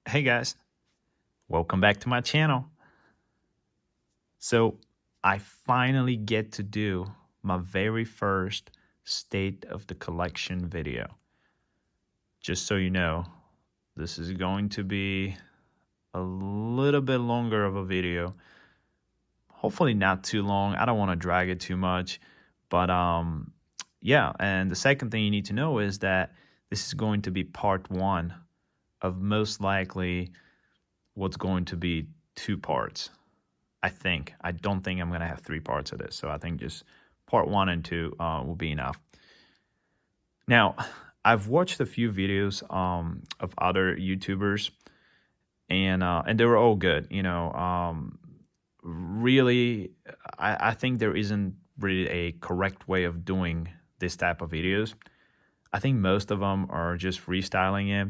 Hey guys, welcome back to my channel. So, I finally get to do my very first state of the collection video. Just so you know, this is going to be a little bit longer of a video. Hopefully not too long. I don't want to drag it too much, but yeah, and the second thing you need to know is that this is going to be part 1 of most likely what's going to be 2 parts. I think. I don't think I'm going to have 3 parts of this. So I think just part 1 and 2 will be enough. Now, I've watched a few videos of other YouTubers, and they were all good. Really, I think there isn't really a correct way of doing this type of videos. I think most of them are just freestyling it,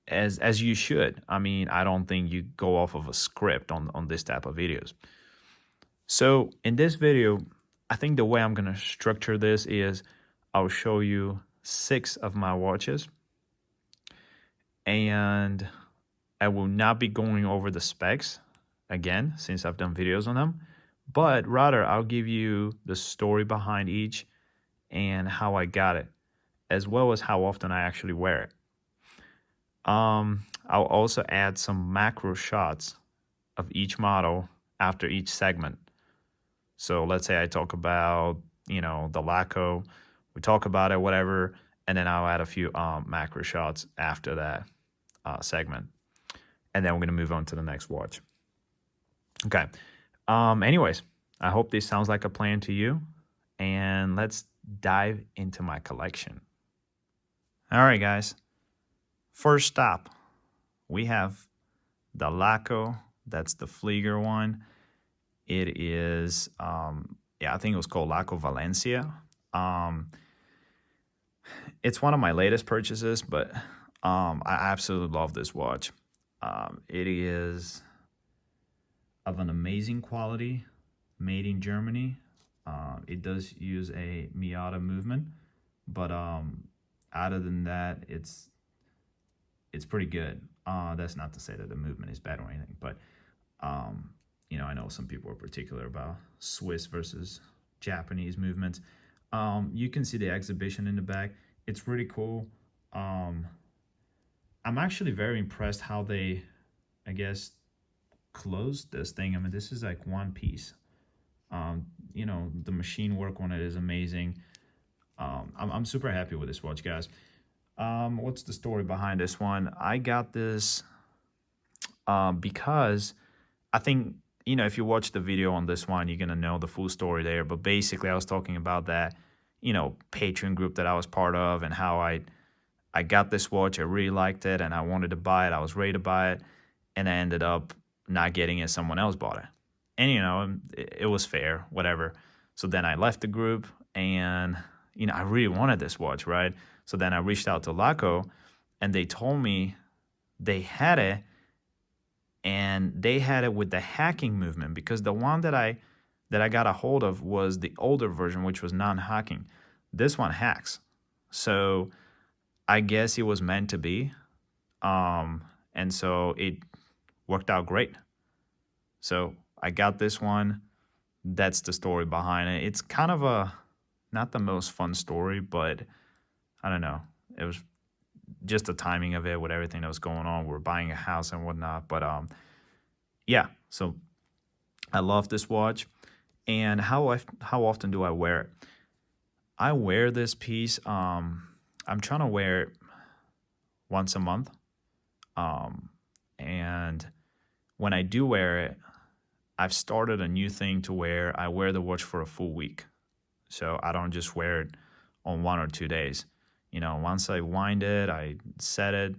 as you should. I mean, I don't think you go off of a script on this type of videos. So in this video, I think the way I'm going to structure this is I'll show you 6 of my watches, and I will not be going over the specs again since I've done videos on them, but rather I'll give you the story behind each and how I got it, as well as how often I actually wear it. I'll also add some macro shots of each model after each segment. So let's say I talk about, the Laco, we talk about it, whatever, and then I'll add a few macro shots after that segment. And then we're going to move on to the next watch. Okay. Anyways, I hope this sounds like a plan to you, and let's dive into my collection. All right, guys. First stop, we have the Laco. That's the Flieger one. It is, I think it was called Laco Valencia. It's one of my latest purchases, but I absolutely love this watch. It is of an amazing quality, made in Germany. It does use a Miata movement, but other than that, it's pretty good. That's not to say that the movement is bad or anything, but I know some people are particular about Swiss versus Japanese movements. You can see the exhibition in the back. It's really cool. I'm actually very impressed how they, I guess, closed this thing. I mean, this is like one piece. The machine work on it is amazing. I'm super happy with this watch, guys. What's the story behind this one? I got this because I think, if you watch the video on this one, you're going to know the full story there. But basically, I was talking about that, Patreon group that I was part of, and how I got this watch. I really liked it, and I wanted to buy it. I was ready to buy it, and I ended up not getting it. Someone else bought it. And, it was fair, whatever. So then I left the group, and, I really wanted this watch, right? So then I reached out to Laco, and they told me they had it, and they had it with the hacking movement, because the one that I got a hold of was the older version, which was non-hacking. This one hacks. So I guess it was meant to be. And so it worked out great. So I got this one. That's the story behind it. It's kind of not the most fun story, but I don't know. It was just the timing of it with everything that was going on. We're buying a house and whatnot. But yeah, so I love this watch. And how often do I wear it? I wear this piece. I'm trying to wear it once a month. And when I do wear it, I've started a new thing to where I wear the watch for a full week. So I don't just wear it on 1 or 2 days. Once I wind it, I set it,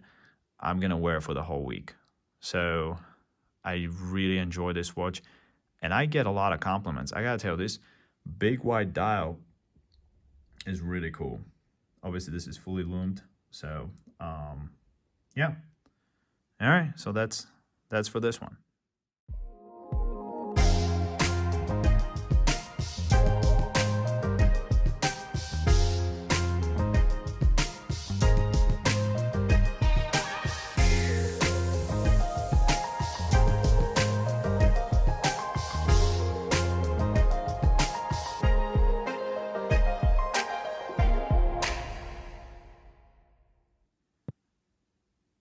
I'm going to wear it for the whole week. So I really enjoy this watch, and I get a lot of compliments. I got to tell you, this big wide dial is really cool. Obviously, this is fully loomed. So, yeah. All right, so that's for this one.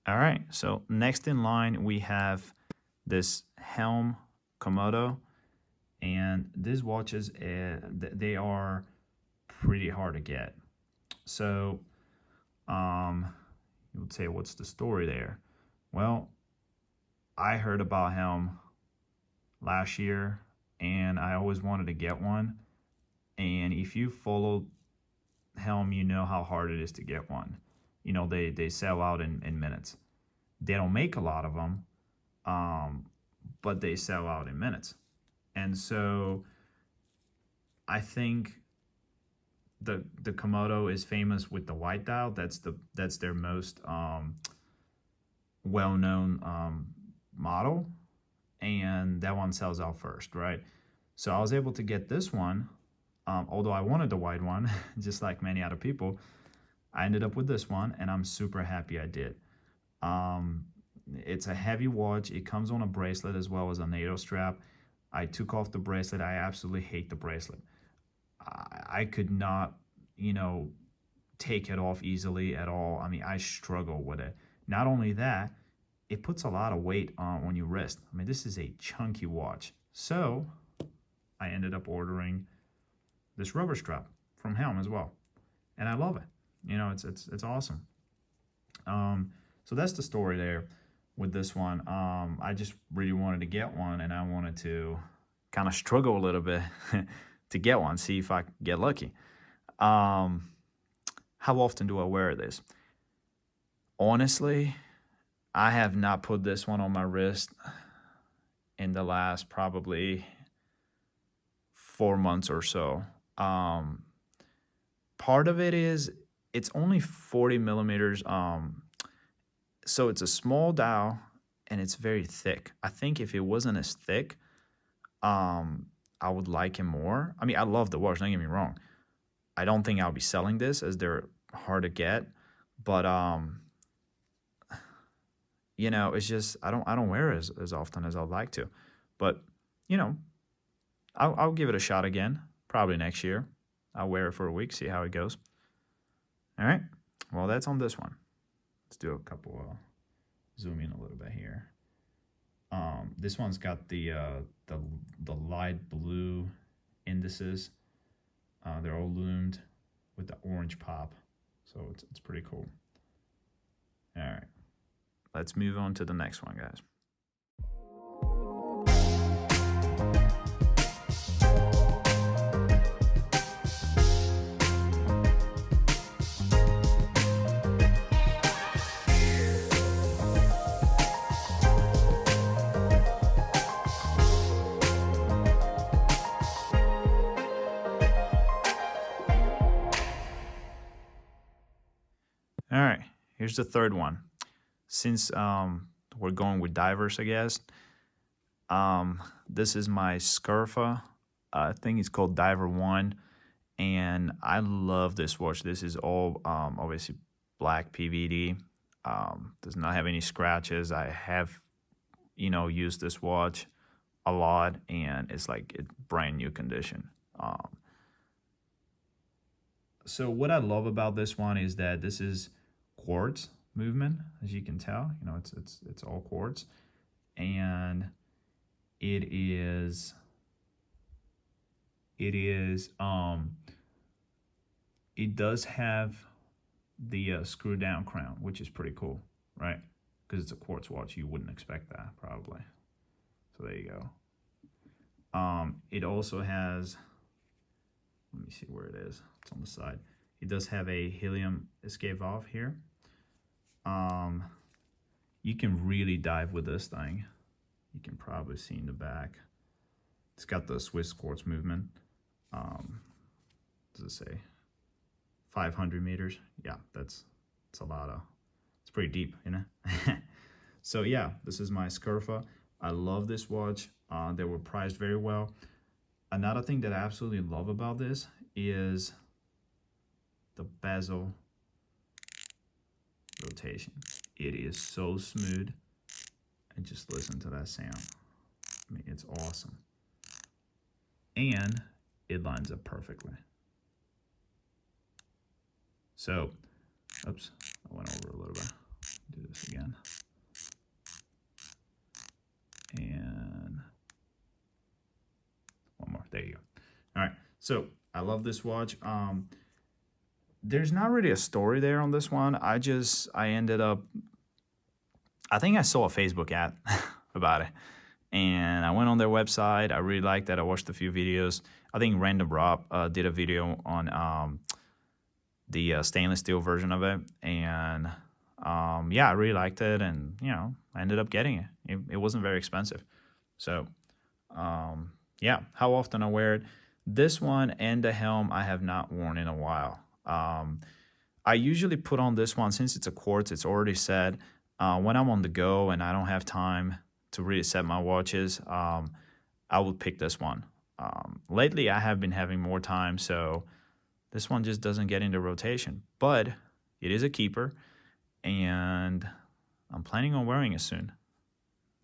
All right, so next in line we have this Helm Komodo, and these watches, they are pretty hard to get. So you would say, what's the story there? Well, I heard about Helm last year, and I always wanted to get one. And if you follow Helm, you know how hard it is to get one. You know, they sell out in minutes. They don't make a lot of them, but they sell out in minutes. And so I think the Komodo is famous with the white dial. That's their most well-known model, and that one sells out first, right? So I was able to get this one, although I wanted the white one, just like many other people. I ended up with this one, and I'm super happy I did. It's a heavy watch. It comes on a bracelet as well as a NATO strap. I took off the bracelet. I absolutely hate the bracelet. I could not, take it off easily at all. I mean, I struggle with it. Not only that, it puts a lot of weight on your wrist. I mean, this is a chunky watch. So I ended up ordering this rubber strap from Helm as well, and I love it. It's awesome. So that's the story there with this one. I just really wanted to get one, and I wanted to kind of struggle a little bit to get one, see if I could get lucky. How often do I wear this? Honestly, I have not put this one on my wrist in the last probably 4 months or so. Part of it is it's only 40 millimeters. So it's a small dial and it's very thick. I think if it wasn't as thick, I would like it more. I mean, I love the watch, don't get me wrong. I don't think I'll be selling this as they're hard to get, but it's just I don't wear it as often as I'd like to. But I'll give it a shot again, probably next year. I'll wear it for a week, see how it goes. All right. Well, that's on this one. Let's do a couple. Zoom in a little bit here. This one's got the light blue indices. They're all loomed with the orange pop, so it's pretty cool. All right, let's move on to the next one, guys. All right, here's the third one. Since we're going with divers, I guess, this is my Scurfa. I think it's called Diver 1, and I love this watch. This is all obviously black PVD. Does not have any scratches. I have, used this watch a lot, and it's like it's brand new condition. So what I love about this one is that this is quartz movement, as you can tell. It's all quartz, and it does have the screw down crown, which is pretty cool, right? Because it's a quartz watch, you wouldn't expect that probably. So there you go. It also has, let me see where it is. It's on the side. It does have a helium escape valve here. You can really dive with this thing. You can probably see in the back. It's got the Swiss quartz movement. Does it say 500 meters? Yeah, it's a lot of, it's pretty deep, So yeah, this is my Scurfa. I love this watch. They were priced very well. Another thing that I absolutely love about this is the bezel rotation. It is so smooth, and just listen to that sound. I mean, it's awesome, and it lines up perfectly. So, oops, I went over a little bit. Do this again. So I love this watch. There's not really a story there on this one. I ended up, I think I saw a Facebook ad about it, and I went on their website. I really liked that. I watched a few videos. I think Random Rob did a video on the stainless steel version of it, and yeah, I really liked it, and I ended up getting it. It wasn't very expensive, so yeah. How often I wear it? This one and the Helm I have not worn in a while. I usually put on this one since it's a quartz. It's already set. When I'm on the go and I don't have time to really set my watches, I would pick this one. Lately, I have been having more time, so this one just doesn't get into rotation. But it is a keeper, and I'm planning on wearing it soon.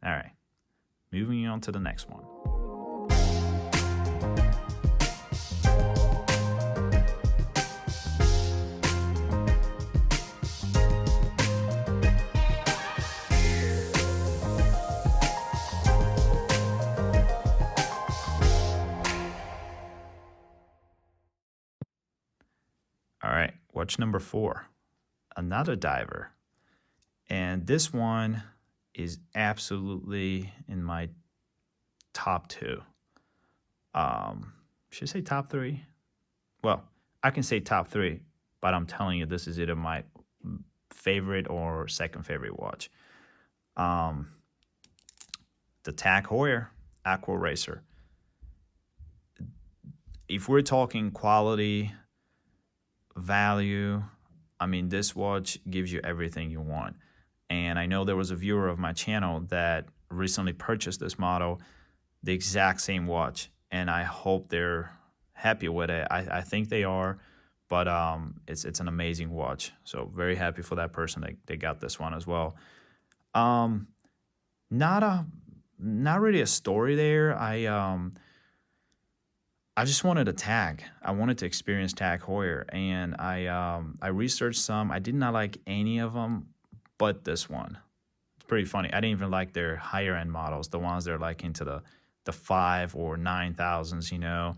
All right, moving on to the next one. All right, watch number 4, another diver. And this one is absolutely in my top 2. Should I say top 3? Well, I can say top 3, but I'm telling you, this is either my favorite or second favorite watch. The Tag Heuer Aqua Racer. If we're talking quality, value, I mean, this watch gives you everything you want. And I know there was a viewer of my channel that recently purchased this model, the exact same watch, and I hope they're happy with it. I think they are, but it's an amazing watch. So very happy for that person that they got this one as well. Not really a story there. I just wanted a tag. I wanted to experience Tag Heuer, and I researched some. I did not like any of them, but this one. It's pretty funny. I didn't even like their higher end models, the ones that are like into the 5 or 9,000s.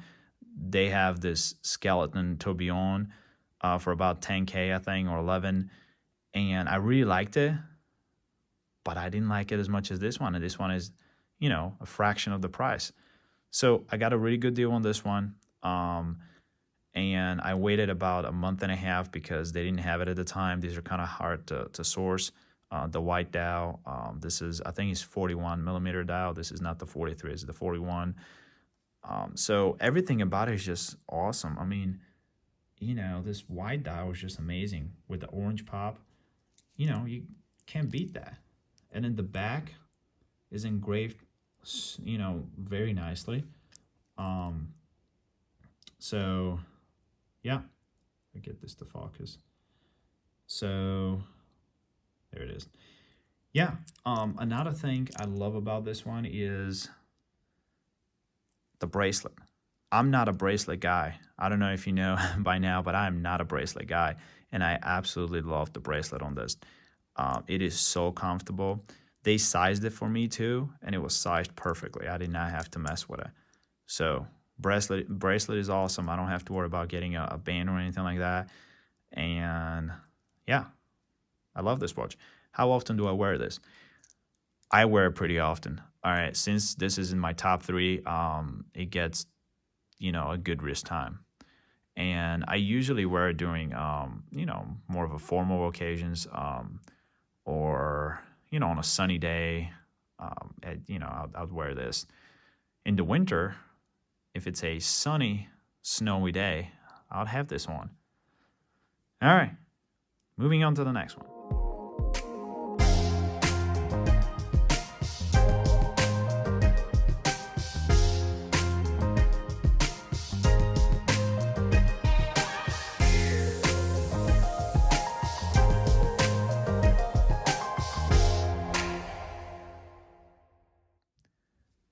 They have this skeleton tourbillon for about 10K, I think, or 11, and I really liked it, but I didn't like it as much as this one. And this one is, a fraction of the price. So I got a really good deal on this one. And I waited about a month and a half because they didn't have it at the time. These are kind of hard to source. The white dial, this is, I think it's 41 millimeter dial. This is not the 43, it's the 41. So everything about it is just awesome. I mean, this white dial was just amazing with the orange pop. You can't beat that. And then the back is engraved, very nicely. So yeah, I get this to focus. So there it is. Yeah. Another thing I love about this one is the bracelet. I'm not a bracelet guy. I don't know if you know by now, but I'm not a bracelet guy, and I absolutely love the bracelet on this. It is so comfortable. They sized it for me too, and it was sized perfectly. I did not have to mess with it. So bracelet is awesome. I don't have to worry about getting a band or anything like that. And yeah, I love this watch. How often do I wear this? I wear it pretty often. All right, since this is in my top 3, it gets, a good wrist time. And I usually wear it during, more of a formal occasions, or, on a sunny day, I'll wear this. In the winter, if it's a sunny, snowy day, I'll have this on. All right, moving on to the next one.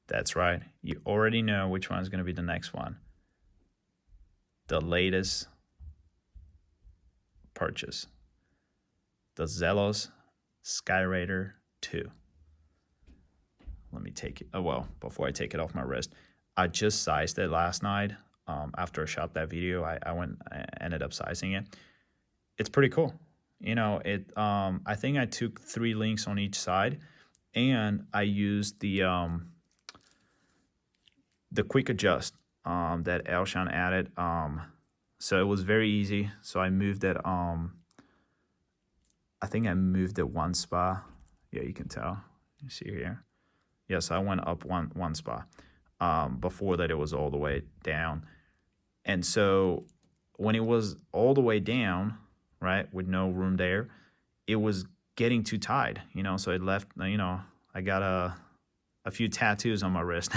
That's right. You already know which one is going to be the next one. The latest purchase. The Zelos Skyraider 2. Let me take it. Oh, well, before I take it off my wrist, I just sized it last night. after I shot that video, I ended up sizing it. It's pretty cool. I think I took 3 links on each side, and I used the quick adjust that Elshan added. So it was very easy. So I moved it. I think I moved it 1 spot. Yeah, you can tell. You see here. Yes, I went up one spot. Before that, it was all the way down. And so when it was all the way down, right, with no room there, it was getting too tight, so it left, I got a few tattoos on my wrist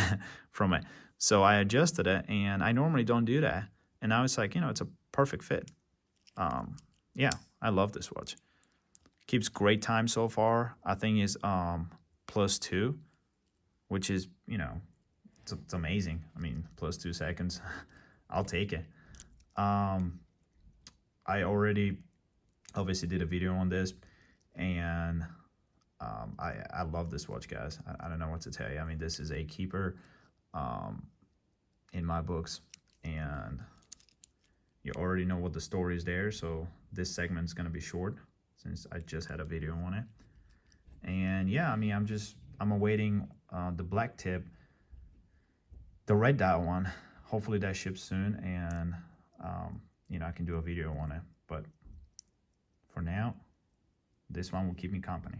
from it. So I adjusted it, and I normally don't do that. And now it's like, it's a perfect fit. Yeah, I love this watch. Keeps great time so far. I think it's +2, which is, it's amazing. I mean, +2 seconds. I'll take it. I already obviously did a video on this, and I love this watch, guys. I don't know what to tell you. I mean, this is a keeper in my books, and you already know what the story is there, so this segment's going to be short since I just had a video on it. And yeah, I mean, I'm awaiting the black tip, the red dial one. Hopefully that ships soon, and I can do a video on it. But for now, this one will keep me company.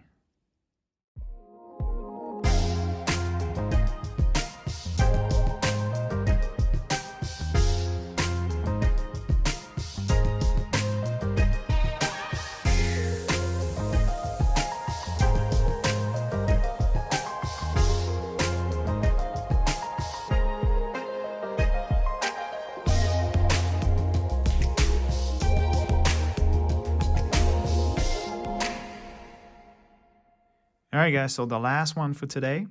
All right, guys, so the last one for today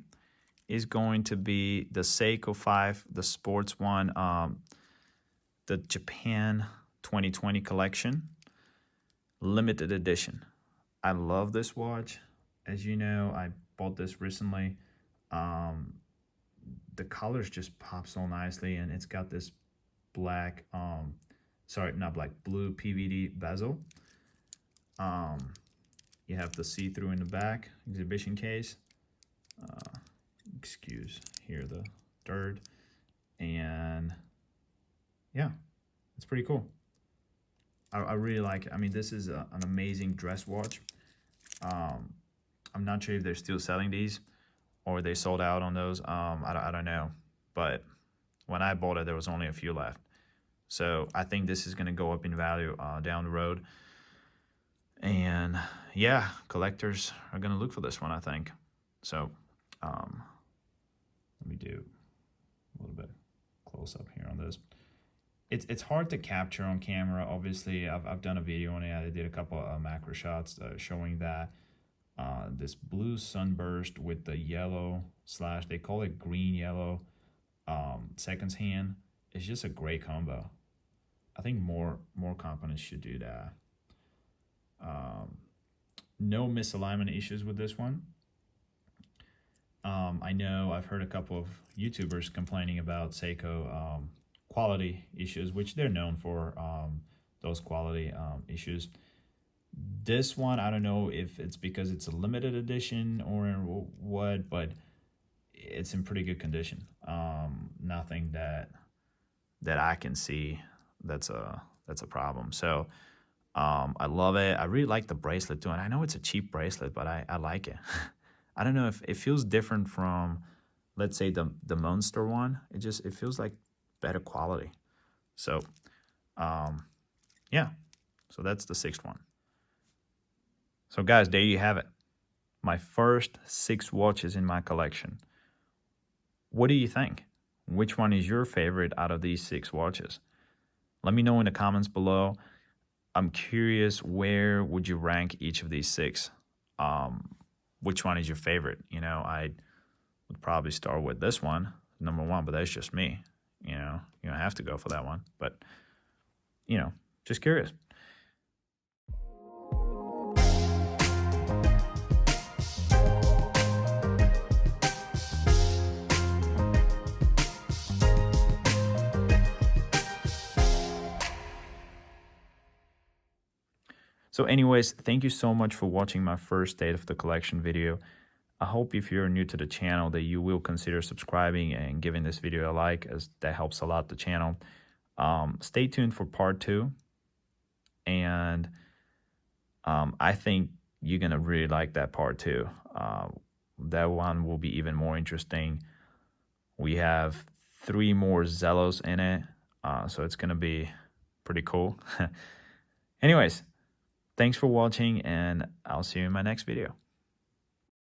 is going to be the Seiko 5, the sports one, the Japan 2020 collection, limited edition. I love this watch. As you know, I bought this recently. The colors just pop so nicely, and it's got this black, blue PVD bezel. You have the see-through in the back, exhibition case. Excuse here the dirt. And yeah, it's pretty cool. I really like it. I mean, this is an amazing dress watch. I'm not sure if they're still selling these or they sold out on those. I don't know. But when I bought it, there was only a few left. So I think this is going to go up in value down the road. And yeah, collectors are going to look for this one, I think. So let me do a little bit close up here on this. It's hard to capture on camera. Obviously, I've done a video on it. I did a couple of macro shots showing that this blue sunburst with the yellow / they call it green yellow seconds hand. It's just a great combo. I think more companies should do that. No misalignment issues with this one. I know I've heard a couple of YouTubers complaining about Seiko quality issues, which they're known for, those quality issues. This one, I don't know if it's because it's a limited edition or what, but it's in pretty good condition. Nothing that I can see that's a problem. So I love it. I really like the bracelet too, and I know it's a cheap bracelet, but I like it. I don't know if it feels different from, let's say, the Monster one. It feels like better quality. So yeah, so that's the 6th one. So guys, there you have it. My first 6 watches in my collection. What do you think? Which one is your favorite out of these 6 watches? Let me know in the comments below. I'm curious, where would you rank each of these 6? Which one is your favorite? I would probably start with this one, number 1, but that's just me. You don't have to go for that one, but just curious. So anyways, thank you so much for watching my first state of the collection video. I hope if you're new to the channel that you will consider subscribing and giving this video a like, as that helps a lot the channel. Stay tuned for part 2, and I think you're gonna really like that part 2. That one will be even more interesting. We have 3 more Zelos in it, so it's gonna be pretty cool. Anyways, thanks for watching, and I'll see you in my next video.